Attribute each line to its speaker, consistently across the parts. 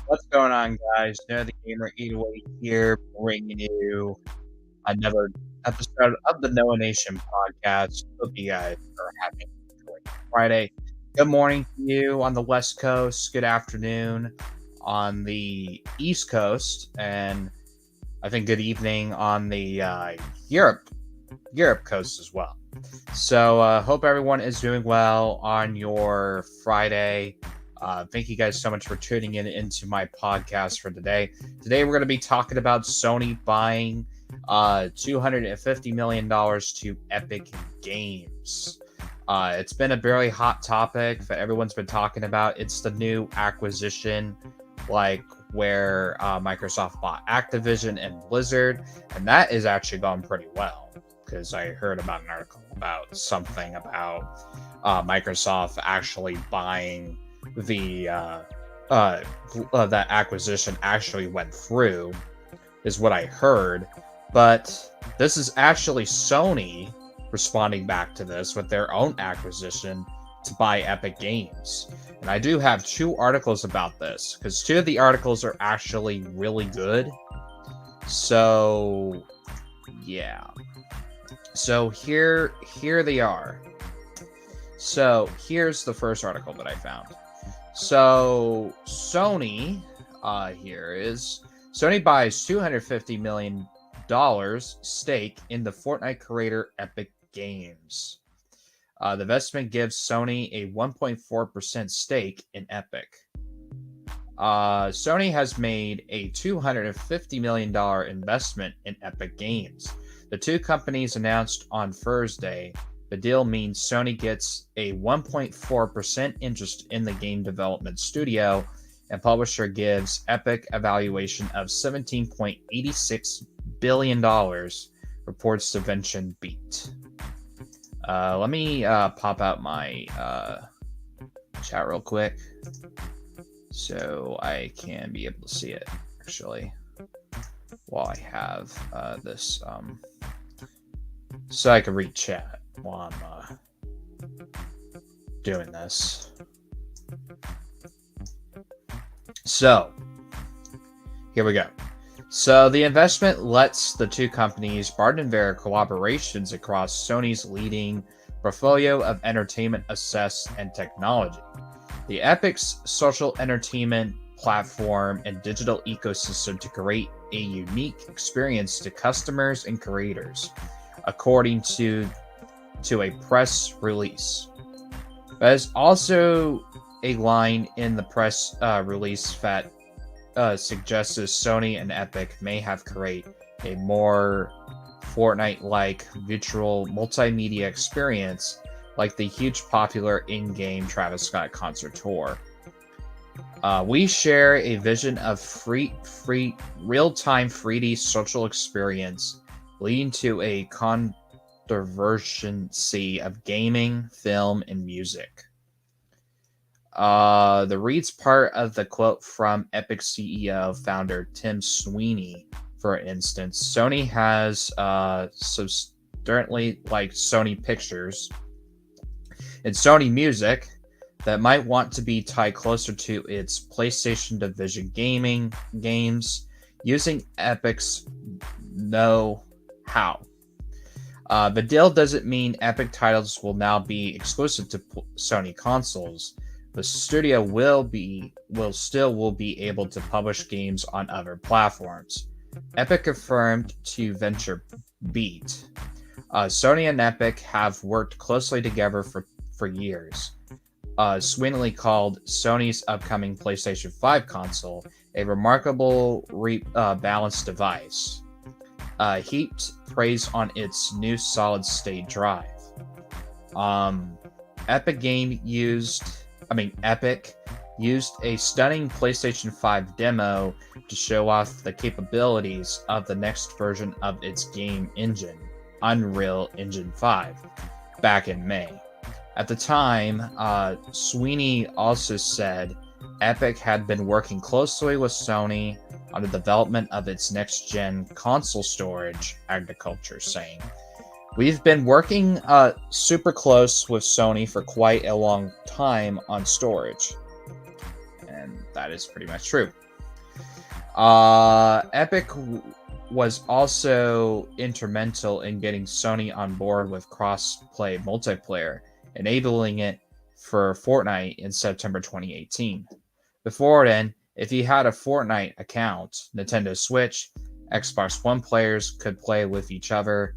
Speaker 1: What's going on, guys? The Gamer 808 here, bringing you another episode of the Noah Nation podcast. Hope you guys are having a great Friday. Good morning to you on the West Coast. Good afternoon on the East Coast, and I think good evening on the Europe coast as well. So, hope everyone is doing well on your Friday. Thank you guys so much for tuning in into my podcast for today. Today, we're going to be talking about Sony buying $250 million to Epic Games. It's been a very hot topic that everyone's been talking about. It's the new acquisition, like where Microsoft bought Activision and Blizzard, and that is actually going pretty well. Because I heard about an article about something about Microsoft actually buying that acquisition actually went through, is what I heard. But this is actually Sony responding back to this with their own acquisition to buy Epic Games. And I do have two articles about this, because two of the articles are actually really good. So, yeah. So here they are. So here's the first article that I found. So Sony, Sony buys $250 million stake in the Fortnite creator Epic Games. The investment gives Sony a 1.4% stake in Epic. Sony has made a $250 million investment in Epic Games. The two companies announced on Thursday. The deal means Sony gets a 1.4% interest in the game development studio, and publisher gives Epic a valuation of $17.86 billion, reports the Venture Beat. Let me pop out my chat real quick so I can be able to see it, actually, while I have this, so I can read chat while I'm doing this. So, here we go. So, the investment lets the two companies broaden their collaborations across Sony's leading portfolio of entertainment assets and technology. The Epic's social entertainment platform and digital ecosystem to create a unique experience to customers and creators, according to a press release. There's also a line in the press release that suggests that Sony and Epic may have created a more Fortnite-like virtual multimedia experience, like the huge popular in-game Travis Scott concert tour. We share a vision of free real-time 3D social experience, leading to a convergence of gaming, film, and music. The reads part of the quote from Epic CEO founder Tim Sweeney. For instance, Sony has certainly like Sony Pictures and Sony Music that might want to be tied closer to its PlayStation division gaming games using Epic's know-how. The deal doesn't mean Epic titles will now be exclusive to Sony consoles. The studio will still be able to publish games on other platforms. Epic confirmed to Venture Beat. Sony and Epic have worked closely together for years. Sweeney called Sony's upcoming PlayStation 5 console a remarkable balanced device. Heaped praise on its new solid-state drive. Epic used a stunning PlayStation 5 demo to show off the capabilities of the next version of its game engine, Unreal Engine 5, back in May. At the time, Sweeney also said Epic had been working closely with Sony on the development of its next-gen console storage architecture, saying, "We've been working super close with Sony for quite a long time on storage." And that is pretty much true. Was also instrumental in getting Sony on board with cross-play multiplayer, enabling it for Fortnite in September 2018. Before then, if you had a Fortnite account, Nintendo Switch, Xbox One players could play with each other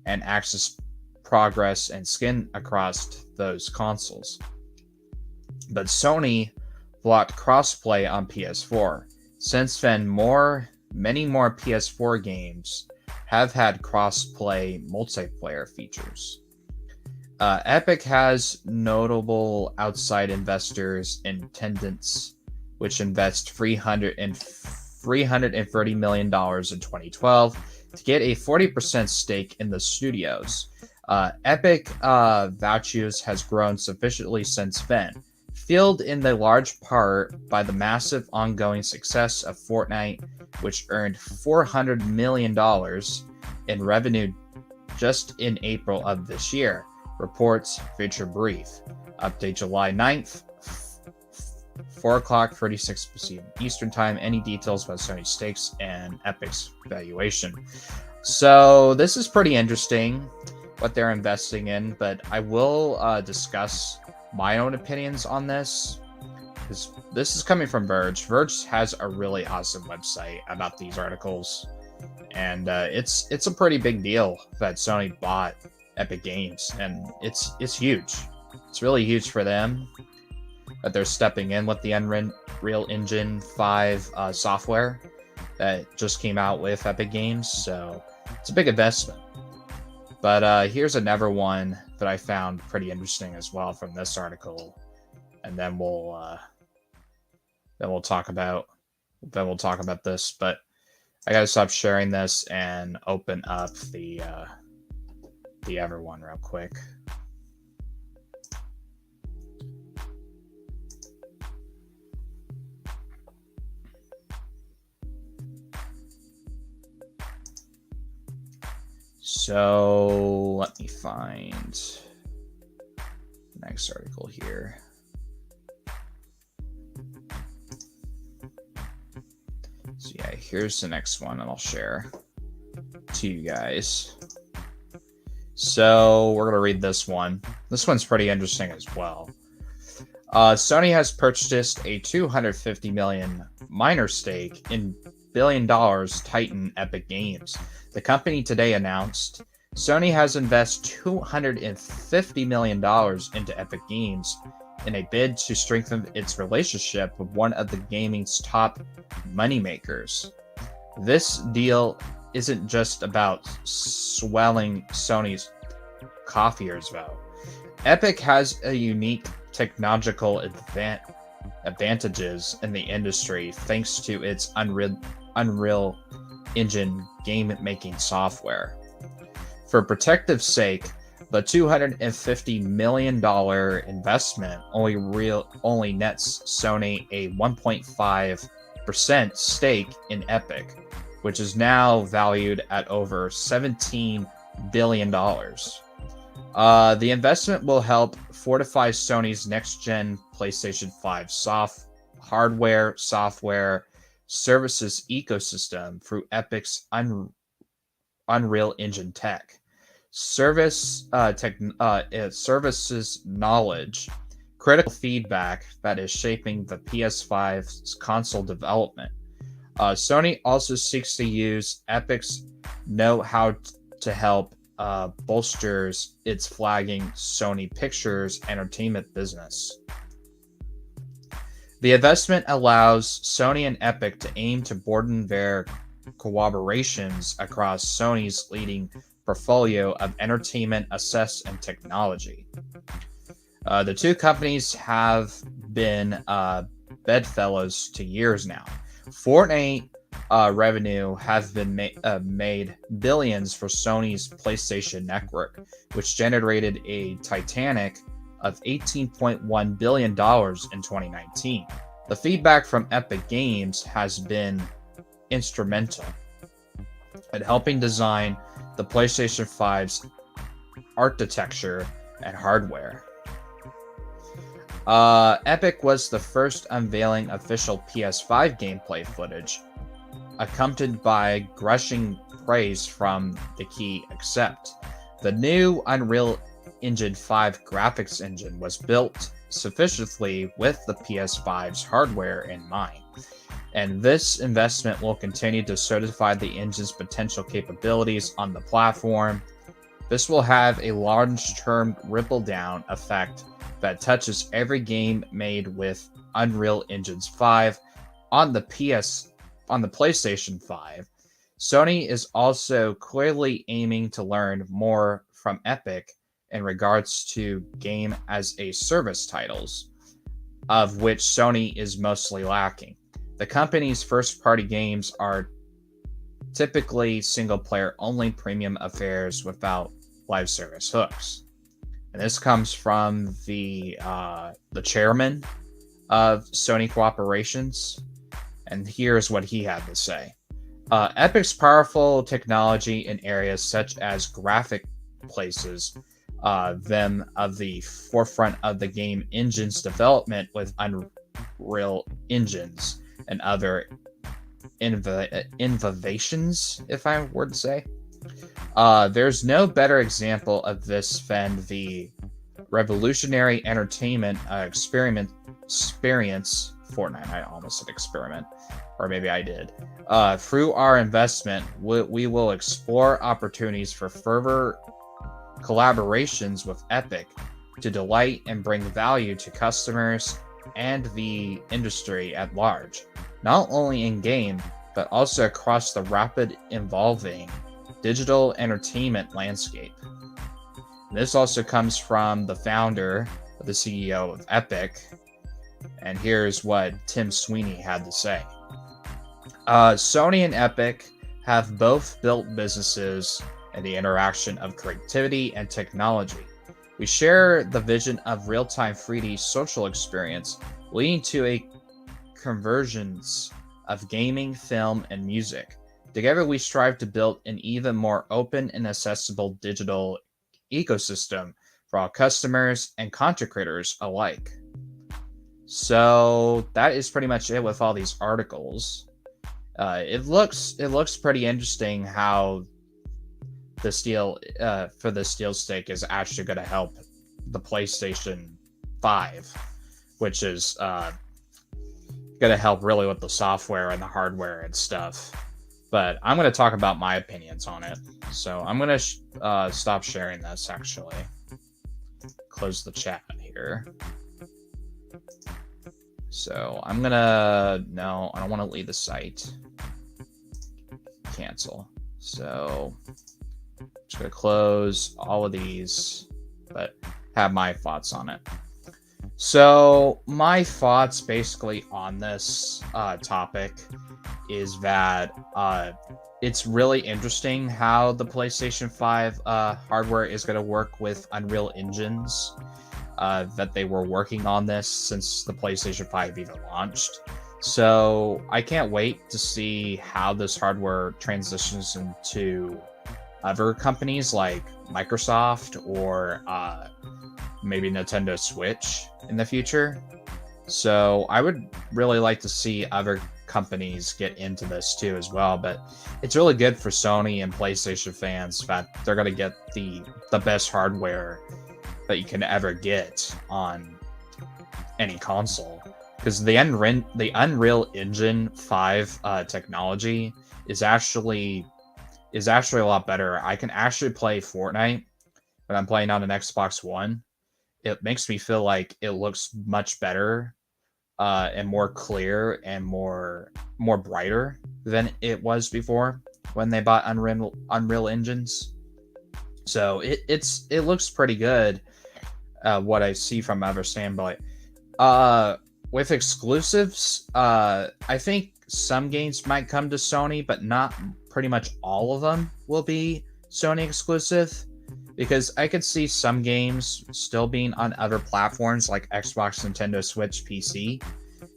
Speaker 1: and access progress and skin across those consoles. But Sony blocked crossplay on PS4. Since then, many more PS4 games have had cross-play multiplayer features. Epic has notable outside investors in attendance, which invest $330 million in 2012 to get a 40% stake in the studios. Epic values has grown sufficiently since then, fueled in the large part by the massive ongoing success of Fortnite, which earned $400 million in revenue just in April of this year. Reports feature brief. Update July 9th, 4 o'clock, 36 p.m. Eastern Time. Any details about Sony's stakes and Epic's valuation. So this is pretty interesting what they're investing in, but I will discuss my own opinions on this. This is coming from Verge. Verge has a really awesome website about these articles, and it's a pretty big deal that Sony bought Epic Games, and it's huge. It's really huge for them that they're stepping in with the Unreal Engine 5 software that just came out with Epic Games, so it's a big investment. But here's another one that I found pretty interesting as well from this article, and then we'll talk about this. But I gotta stop sharing this and open up the other one real quick. So let me find the next article here. So yeah, here's the next one and I'll share to you guys. So we're going to read this one. This one's pretty interesting as well. Sony has purchased a $250 million minor stake in billion-dollar Titan Epic Games. The company today announced Sony has invested $250 million into Epic Games in a bid to strengthen its relationship with one of the gaming's top moneymakers. This deal isn't just about swelling Sony's coffers, though. Epic has a unique technological advantages in the industry thanks to its Unreal Engine game-making software. For protective sake, the $250 million investment only nets Sony a 1.5% stake in Epic, which is now valued at over $17 billion. The investment will help fortify Sony's next-gen PlayStation 5 hardware, software, services ecosystem through Epic's Unreal Engine tech. Services knowledge, critical feedback that is shaping the PS5's console development. Sony also seeks to use Epic's know-how to help bolsters its flagging Sony Pictures Entertainment business. The investment allows Sony and Epic to aim to broaden their collaborations across Sony's leading portfolio of entertainment assets and technology. The two companies have been bedfellows to years now. Fortnite revenue has been made billions for Sony's PlayStation network, which generated a titanic of $18.1 billion in 2019. The feedback from Epic Games has been instrumental in helping design the PlayStation 5's architecture and hardware. Epic was the first unveiling official PS5 gameplay footage accompanied by gushing praise from the key accept. The new Unreal Engine 5 graphics engine was built sufficiently with the PS5's hardware in mind, and this investment will continue to certify the engine's potential capabilities on the platform. This will have a long-term ripple-down effect that touches every game made with Unreal Engine 5 on the PlayStation 5. Sony is also clearly aiming to learn more from Epic in regards to game as a service titles, of which Sony is mostly lacking. The company's first-party games are typically single-player only premium affairs without live service hooks. And this comes from the chairman of Sony Corporations, and here's what he had to say. Epic's powerful technology in areas such as graphic places them of the forefront of the game engine's development with Unreal engines and other innovations, if I were to say. There's no better example of this than the revolutionary entertainment experience Fortnite. I almost said experiment, or maybe I did. Through our investment, we will explore opportunities for further collaborations with Epic to delight and bring value to customers and the industry at large, not only in game, but also across the rapid evolving digital entertainment landscape. And this also comes from the founder, the CEO of Epic, and here's what Tim Sweeney had to say. Sony and Epic have both built businesses in the interaction of creativity and technology. We share the vision of real-time 3D social experience, leading to a convergence of gaming, film, and music. Together, we strive to build an even more open and accessible digital ecosystem for all customers and content creators alike. So that is pretty much it with all these articles. It looks pretty interesting how the steel for the steel stick is actually going to help the PlayStation 5, which is going to help really with the software and the hardware and stuff. But I'm going to talk about my opinions on it. So I'm going to stop sharing this, actually. Close the chat here. So I'm going to... No, I don't want to leave the site. Cancel. So I'm just going to close all of these, but have my thoughts on it. So my thoughts basically on this topic is that it's really interesting how the PlayStation 5 hardware is going to work with Unreal Engines, that they were working on this since the PlayStation 5 even launched. So I can't wait to see how this hardware transitions into other companies like Microsoft or maybe Nintendo Switch in the future. So I would really like to see other companies get into this too as well. But it's really good for Sony and PlayStation fans that they're going to get the best hardware that you can ever get on any console. Because the Unreal Engine 5 technology is actually a lot better. I can actually play Fortnite when I'm playing on an Xbox One. It makes me feel like it looks much better and more clear and more brighter than it was before when they bought Unreal Engines. So it looks pretty good. What I see from other standpoint. With exclusives, I think some games might come to Sony, but not pretty much all of them will be Sony exclusive. Because I could see some games still being on other platforms like Xbox, Nintendo Switch, PC.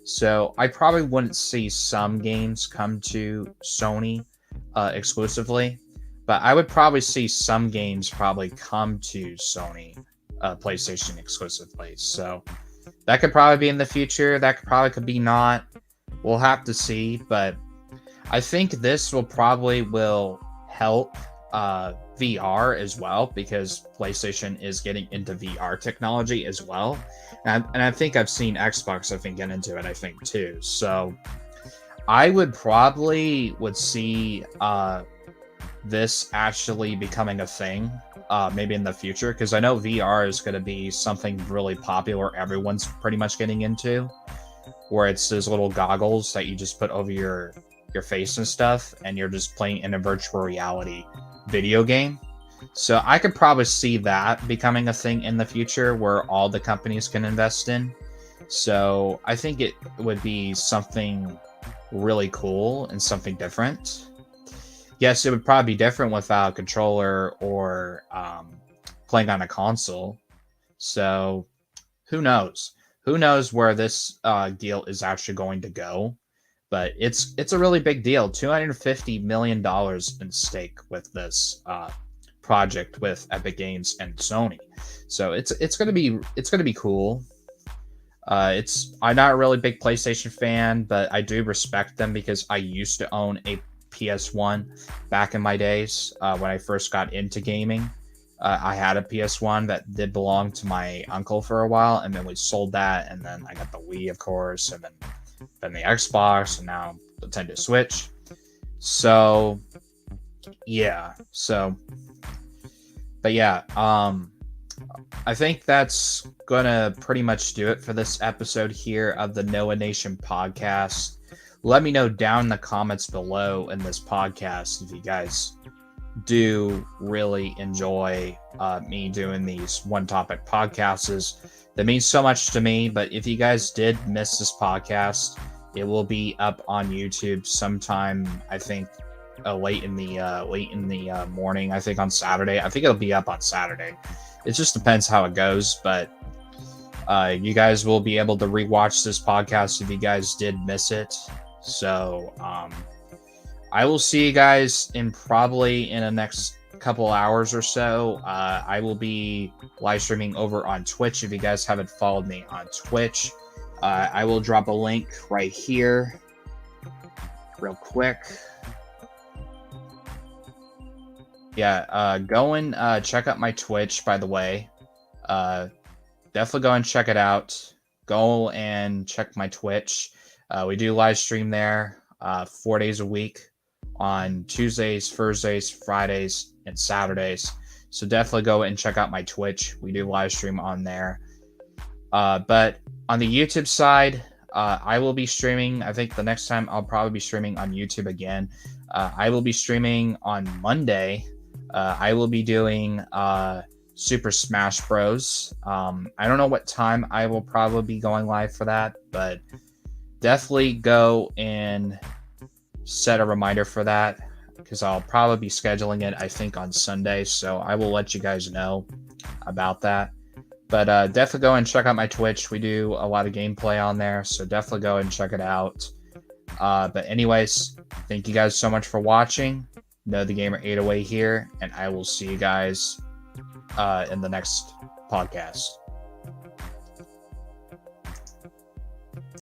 Speaker 1: So I probably wouldn't see some games come to Sony exclusively. But I would probably see some games probably come to Sony PlayStation exclusively. So that could probably be in the future. That could be not. We'll have to see. But I think this will help VR as well, because PlayStation is getting into VR technology as well, and I think I've seen Xbox get into it, I think, too. So I would see this actually becoming a thing, maybe in the future, because I know VR is going to be something really popular. Everyone's pretty much getting into, where it's those little goggles that you just put over your face and stuff, and you're just playing in a virtual reality video game. So I could probably see that becoming a thing in the future where all the companies can invest in. So I think it would be something really cool and something different. Yes, it would probably be different without a controller or playing on a console. So who knows? Who knows where this deal is actually going to go? But it's a really big deal. $250 million in stake with this project with Epic Games and Sony. So it's gonna be cool. I'm not a really big PlayStation fan, but I do respect them because I used to own a PS1 back in my days when I first got into gaming. I had a PS1 that did belong to my uncle for a while, and then we sold that, and then I got the Wii, of course, and then the Xbox, and now the Nintendo Switch. So, yeah. But yeah, I think that's gonna pretty much do it for this episode here of the Noah Nation podcast. Let me know down in the comments below in this podcast if you guys do really enjoy me doing these one topic podcasts. That means so much to me. But if you guys did miss this podcast, it will be up on YouTube sometime, I think, late in the morning. I think on Saturday. I think it'll be up on Saturday. It just depends how it goes, but you guys will be able to rewatch this podcast if you guys did miss it. So I will see you guys probably in the next couple hours or so. I will be live streaming over on Twitch. If you guys haven't followed me on Twitch, I will drop a link right here real quick. Yeah, go and check out my Twitch, by the way. Definitely go and check it out. Go and check my Twitch. We do live stream there 4 days a week on Tuesdays, Thursdays, Fridays, and Saturdays. So definitely go and check out my Twitch. We do live stream on there. But on the YouTube side, I will be streaming. I think the next time I'll probably be streaming on YouTube again. I will be streaming on Monday. I will be doing Super Smash Bros. I don't know what time I will probably be going live for that, but definitely go and set a reminder for that, because I'll probably be scheduling it, I think, on Sunday. So I will let you guys know about that. But definitely go and check out my Twitch. We do a lot of gameplay on there, so definitely go and check it out. But anyways, thank you guys so much for watching. Know the Gamer 808 here, and I will see you guys in the next podcast.